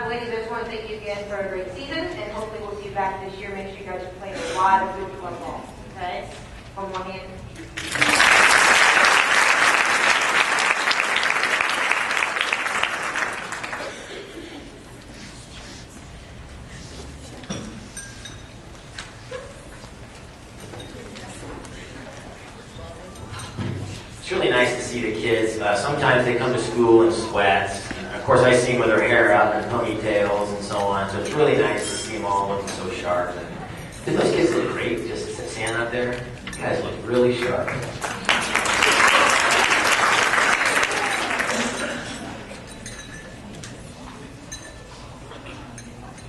Ladies, I just want to thank you again for a great season, and hopefully we'll see you back this year. Make sure you guys are playing a lot of good football. Okay? From one hand. It's really nice to see the kids. Sometimes they come to school in sweats. Of course, I see them with their hair out and ponytails and so on. So it's really nice to see them all looking so sharp. And did those kids look great just standing out there? You guys look really sharp.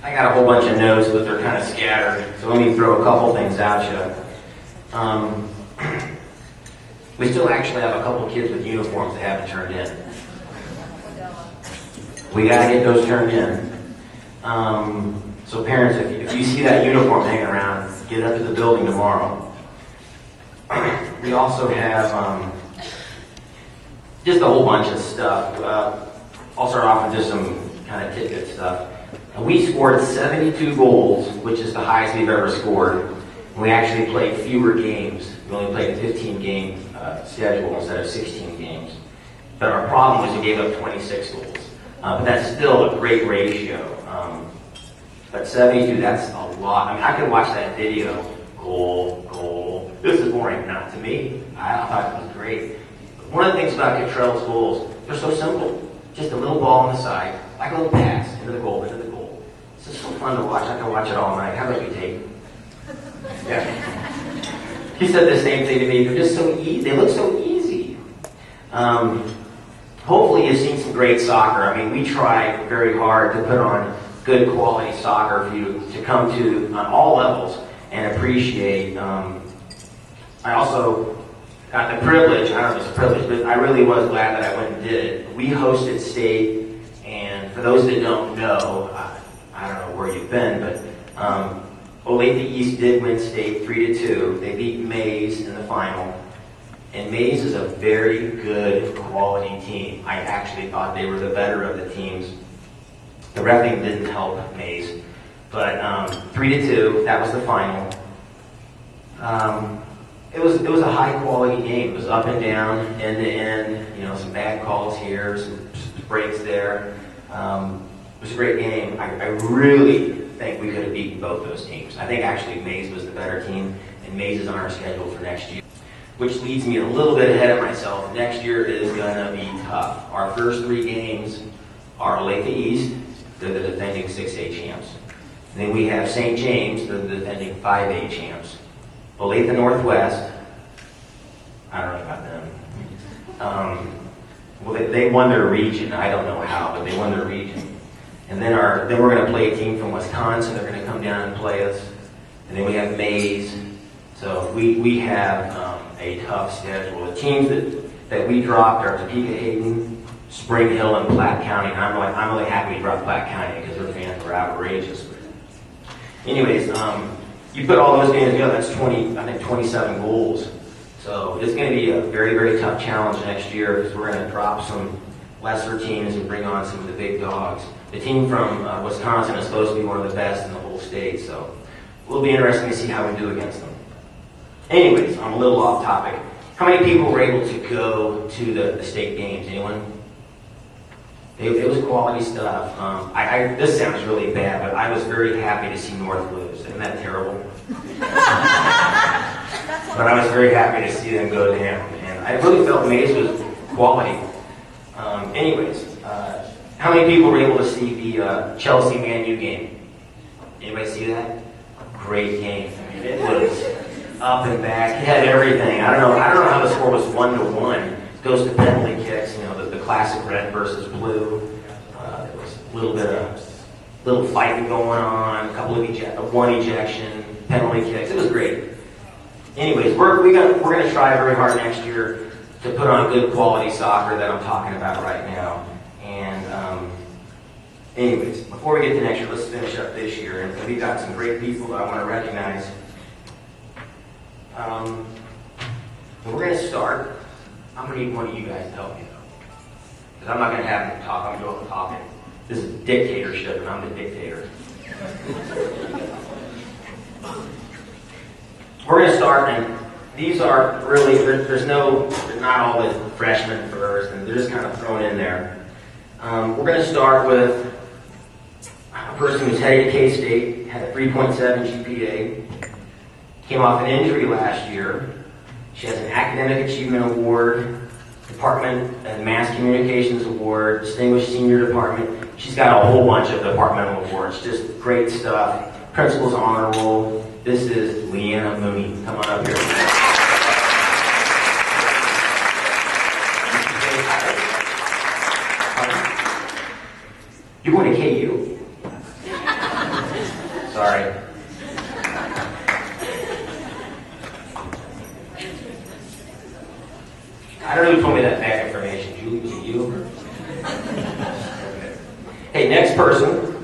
I got a whole bunch of notes, but they're kind of scattered. So let me throw a couple things at you. We still actually have a couple kids with uniforms that haven't turned in. We got to get those turned in. So parents, if you see that uniform hanging around, get up to the building tomorrow. We also have just a whole bunch of stuff. I'll start off with just some kind of tidbit stuff. We scored 72 goals, which is the highest we've ever scored. We actually played fewer games. We only played a 15-game schedule instead of 16 games. But our problem was we gave up 26 goals. But that's still a great ratio. But 72, that's a lot. I mean, I could watch that video, goal. This is boring. Not to me. I thought it was great. But one of the things about Gatorade goals, they're so simple. Just a little ball on the side, like a little pass into the goal. It's just so fun to watch. I can watch it all night. How about you, Tate? Yeah. He said the same thing to me. They're just so easy. They look so easy. Hopefully you've seen some great soccer. I mean, we try very hard to put on good quality soccer for you to come to on all levels and appreciate. I also got the privilege, I don't know if it's a privilege, but I really was glad that I went and did it. We hosted state, and for those that don't know, I don't know where you've been, but Olathe East did win state 3-2. They beat Mays in the final. And Mays is a very good quality team. I actually thought they were the better of the teams. The reffing didn't help Mays. But 3-2, that was the final. It was a high quality game. It was up and down, end to end, some bad calls here, some breaks there. It was a great game. I really think we could have beaten both those teams. I think actually Mays was the better team, and Mays is on our schedule for next year. Which leads me a little bit ahead of myself. Next year is going to be tough. Our first 3 games are Olathe East, they're the defending 6A champs. And then we have St. James, they're the defending 5A champs. Olathe Northwest, I don't know about them. Well, they won their region. I don't know how, but they won their region. And then we're going to play a team from Wisconsin. They're going to come down and play us. And then we have Mays. So we have a tough schedule. The teams that we dropped are Topeka, Hayden, Spring Hill, and Platte County. And I'm really happy we dropped Platte County because their fans were outrageous. Anyways, you put all those games together, that's 27 goals. So it's going to be a very, very tough challenge next year because we're going to drop some lesser teams and bring on some of the big dogs. the team from Wisconsin is supposed to be one of the best in the whole state, so it will be interesting to see how we do against them. Anyways, I'm a little off topic. How many people were able to go to the state games? Anyone? It was quality stuff. This sounds really bad, but I was very happy to see North lose. Isn't that terrible? But I was very happy to see them go down, and I really felt Mays was quality. How many people were able to see the Chelsea Man U game? Anybody see that? Great game. I mean, it was up and back. It had everything. I don't know how the score was 1-1. It goes to penalty kicks. You know, the classic red versus blue. There was a little fighting going on. A couple of one ejection, penalty kicks. It was great. Anyways, we're gonna try very hard next year to put on good quality soccer that I'm talking about right now. And anyways, before we get to next year, let's finish up this year. And we've got some great people that I want to recognize. And we're going to start. I'm going to need one of you guys to help me, though. Because I'm not going to have them talk. I'm going to go talking. This is dictatorship, and I'm the dictator. We're going to start, and these are really, they're not all the freshmen first, and they're just kind of thrown in there. We're going to start with a person who's headed to K-State, had a 3.7 GPA, came off an injury last year. She has an Academic Achievement Award, Department of Mass Communications Award, Distinguished Senior Department. She's got a whole bunch of departmental awards, just great stuff. Principal's Honor Roll. This is Leanna Mooney. Come on up here. You're going to KU. Sorry. I don't know who told me that bad information. Julie, was it you? Okay. Hey, next person.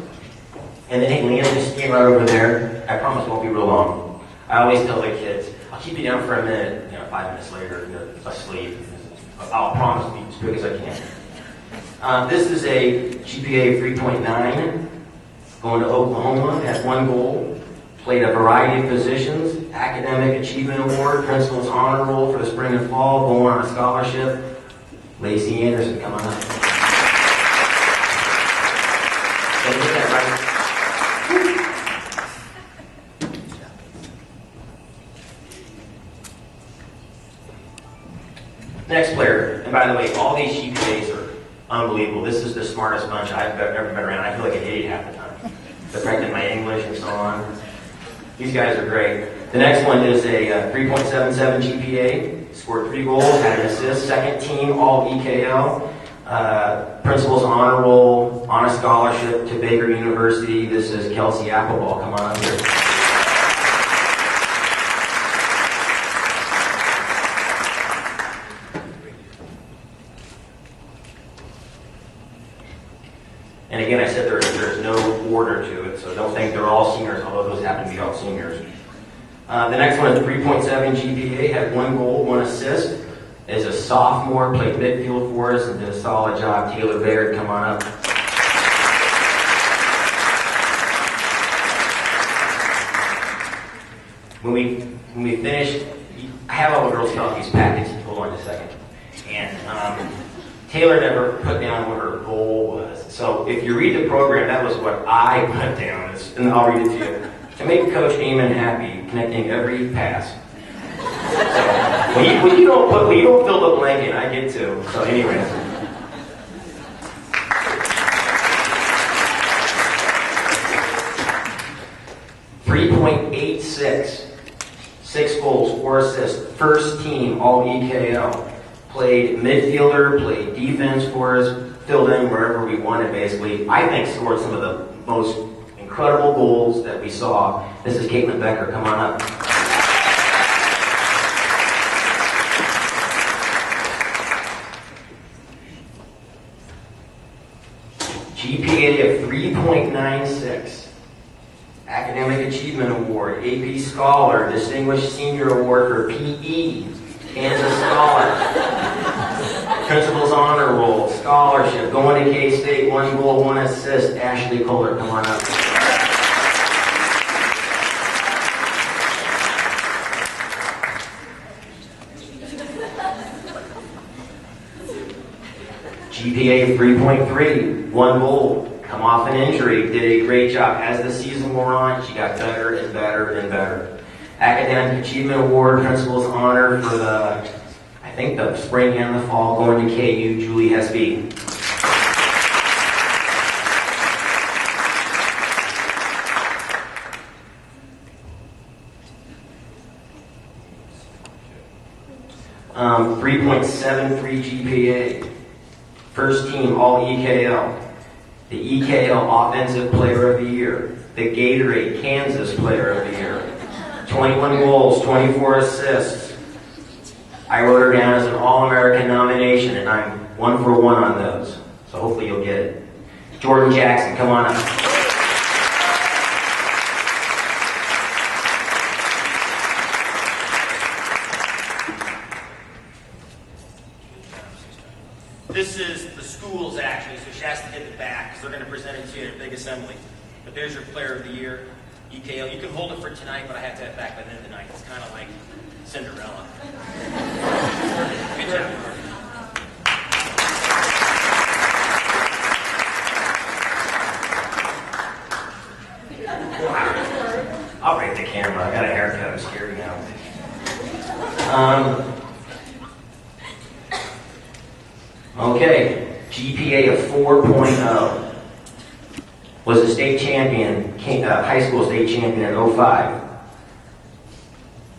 And then, hey, Leanna, just stand right over there. I promise it won't be real long. I always tell the kids, I'll keep you down for a minute, 5 minutes later, you're asleep. I'll promise to be as quick as I can. This is a GPA of 3.9, going to Oklahoma, has 1 goal, played a variety of positions, Academic Achievement Award, Principal's Honor Roll for the spring and fall, going on a scholarship. Lacey Anderson, come on up. Did I get that right? Next player, and by the way, all these GPAs are unbelievable. This is the smartest bunch I've ever been around. I feel like an idiot half the time. They're practicing my English and so on. These guys are great. The next one is a 3.77 GPA, scored 3 goals, had an assist, second team all EKL, Principal's Honor Roll, on a scholarship to Baker University. This is Kelsey Appleball. Come on up here. And again, I said there's no order to it, so don't think they're all seniors, although those happen to be all seniors. The next one is 3.7 GPA, had 1 goal, 1 assist. Is a sophomore, played midfield for us and did a solid job. Taylor Baird, come on up. When we finish, I have all the Girl Scout these packets. Hold on a second. And Taylor never put down what her goal was. So if you read the program, that was what I put down, and I'll read it to you. To make Coach Eamon happy, connecting every pass. So, when you don't fill the blank in, I get to. So anyways. .86, 6 goals, 4 assists, first team all EKL. Played midfielder, played defense for us, filled in wherever we wanted basically. I think scored some of the most incredible goals that we saw. This is Caitlin Becker, come on up. GPA of 3.96. Academic Achievement Award, AP Scholar, Distinguished Senior Award for PE, Kansas Scholar. Principal's Honor Roll, Scholarship, going to K-State, 1 goal, 1 assist, Ashley Kohler, come on up. GPA 3.3, 1 goal, come off an injury, did a great job. As the season wore on, she got better and better and better. Academic Achievement Award, Principal's Honor for the spring and the fall, going to KU, Julie Hesby. Um, 3.73 GPA. First team All EKL. The EKL Offensive Player of the Year. The Gatorade Kansas Player of the Year. 21 goals, 24 assists. I wrote her down as an All-American nomination, and I'm 1 for 1 on those. So hopefully you'll get it. Jordan Jackson, come on up. This is the school's actually, so she has to hit the back because they're going to present it to you at a big assembly. But there's your Player of the Year, EKL. You can hold it for tonight, but I have to have it back by the end of the night. It's kind of like Cinderella. Good job. I'll break the camera. I got a haircut. I'm scared now. Okay, GPA of 4.0. Was a state champion, high school state champion in 05.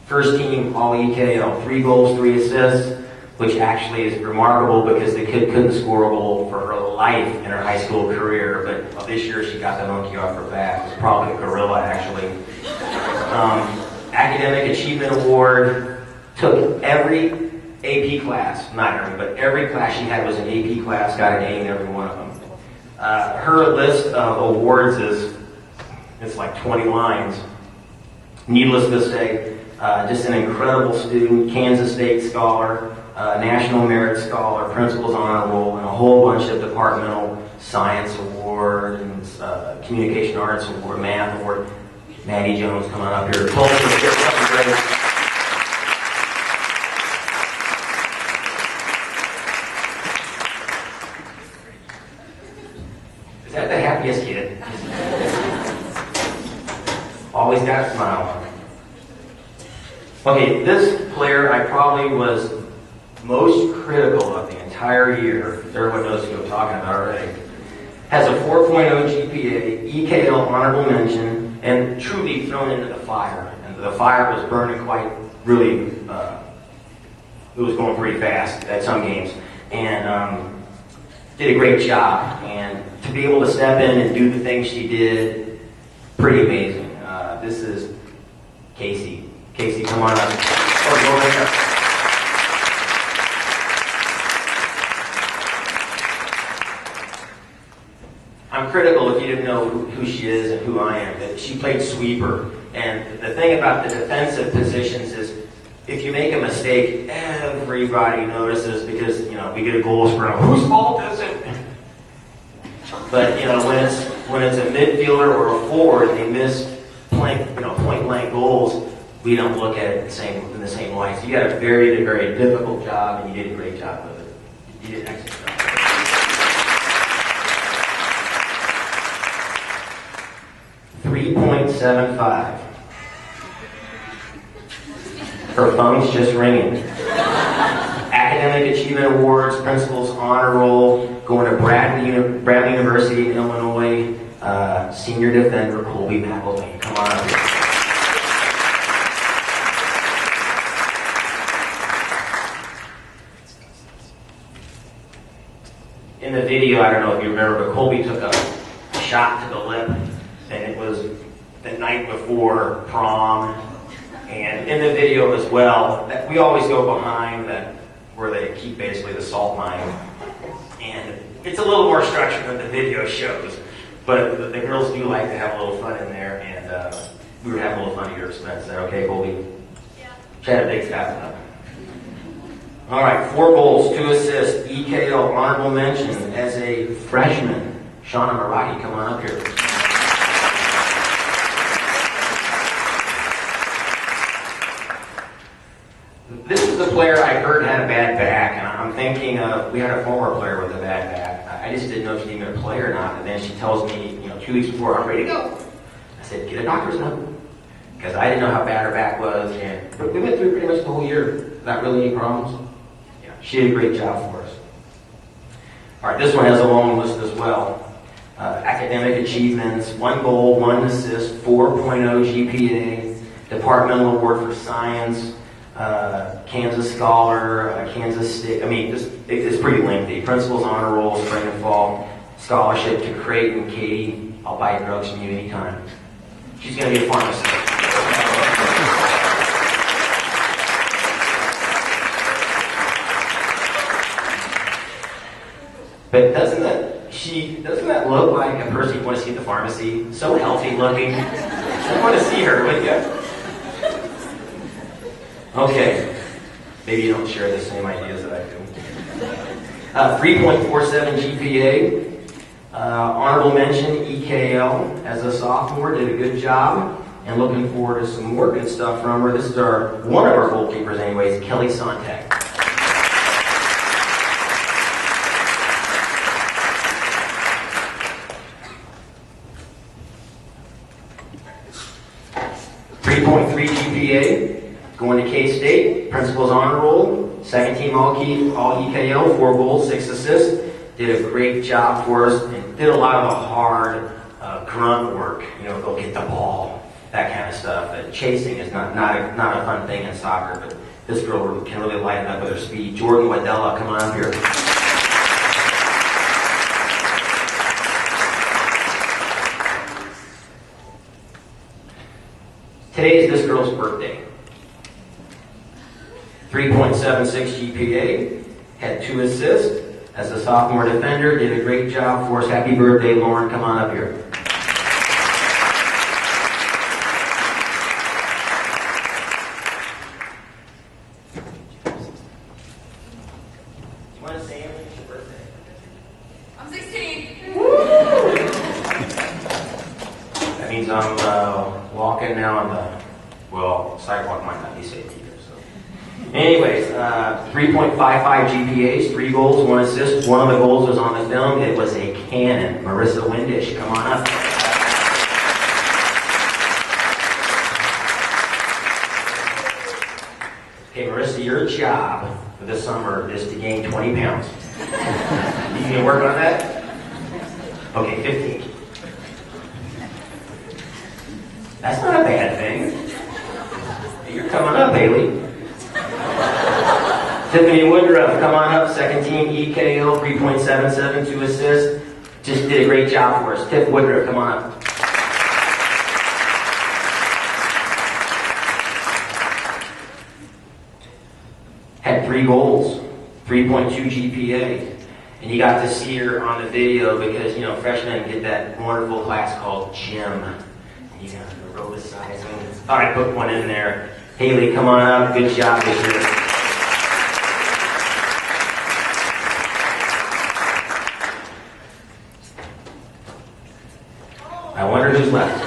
First team All EKL, 3 goals, 3 assists, which actually is remarkable because the kid couldn't score a goal for her life in her high school career, but this year she got the monkey off her back. It was probably a gorilla, actually. Academic Achievement Award, took every AP class, not every, but every class she had was an AP class, got an A in every one of them. Her list of awards it's like 20 lines. Needless to say, just an incredible student, Kansas State Scholar, National Merit Scholar, Principal's Honor Roll, and a whole bunch of departmental science award and communication arts award, math award. Maddie Jones coming up here. Is that the happiest kid? Always got a smile on him. Okay, this player I probably was most critical of the entire year. Everyone knows who I'm talking about already. Has a 4.0 GPA, EKL honorable mention, and truly thrown into the fire. And the fire was burning really, it was going pretty fast at some games. And did a great job. And to be able to step in and do the things she did, pretty amazing. This is Casey. Casey, come on up. Oh, go right up. I'm critical, if you didn't know who she is and who I am, that she played sweeper. And the thing about the defensive positions is, if you make a mistake, everybody notices because, we get a goal scrum. Whose fault is it? But, when it's a midfielder or a forward and they miss point blank goals, we don't look at it in the same light. So you got a very, very difficult job, and you did a great job with it. You did an excellent job. .75. Her phone's just ringing. Academic Achievement Awards, Principal's Honor Roll, going to Bradley University in Illinois, senior defender Colby McElvain. Come on up here. In the video, I don't know if you remember, but Colby took a shot to the lip, and it was the night before prom. And in the video as well, we always go behind where they keep basically the salt mine. And it's a little more structured than the video shows, but the girls do like to have a little fun in there, and we were having a little fun at your expense. Is that okay, Colby? Yeah. She had a big staff up. All right, 4 goals, 2 assists, EKO, honorable mention as a freshman. Shauna Marati, come on up here. This is the player I heard had a bad back, and I'm thinking we had a former player with a bad back. I just didn't know if she'd even play or not, and then she tells me, 2 weeks before, I'm ready to go. I said, get a doctor's note, because I didn't know how bad her back was, but we went through pretty much the whole year, not really any problems. Yeah, she did a great job for us. All right, this one has a long list as well. Academic achievements, 1 goal, 1 assist, 4.0 GPA, departmental award for science, Kansas Scholar, Kansas State. I mean, it's pretty lengthy. Principal's honor roll, spring and fall, scholarship to Creighton, Katie. I'll buy drugs from you anytime. She's going to be a pharmacist. But doesn't that look like a person you want to see at the pharmacy? So healthy looking. I want to see her, wouldn't you? Okay, maybe you don't share the same ideas that I do. 3.47 GPA, honorable mention, EKL as a sophomore, did a good job, and looking forward to some more good stuff from her. This is one of our goalkeepers anyways, Kelly Sontag. .3 GPA. Going to K-State, principal's honor roll, second team all EKO, 4 goals, 6 assists. Did a great job for us and did a lot of the hard grunt work. Go get the ball, that kind of stuff. Chasing is not a fun thing in soccer, but this girl can really light it up with her speed. Jordan Waddella, come on up here. Today is this girl's birthday. 3.76 GPA, had 2 assists. As a sophomore defender, did a great job for us. Happy birthday, Lauren. Come on up here. You want to say anything? It's your birthday. I'm 16. Woo! That means I'm walking now on the, sidewalk might not be safe either. Anyways, 3.55 GPAs, 3 goals, 1 assist. One of the goals was on the film. It was a cannon. Marissa Windish, come on up. Okay, Marissa, your job for this summer is to gain 20 pounds. You gonna work on that? Okay, 15. That's not a bad thing. You're coming up, Haley. Tiffany Woodruff, come on up, second team EKO, 3.77, 2 assists. Just did a great job for us. Tiff Woodruff, come on up. Had 3 goals, 3.2 GPA. And you got to see her on the video because, freshmen get that wonderful class called gym. You got aerobicizing. All right, put one in there. Haley, come on up. Good job this year. I wonder who's left.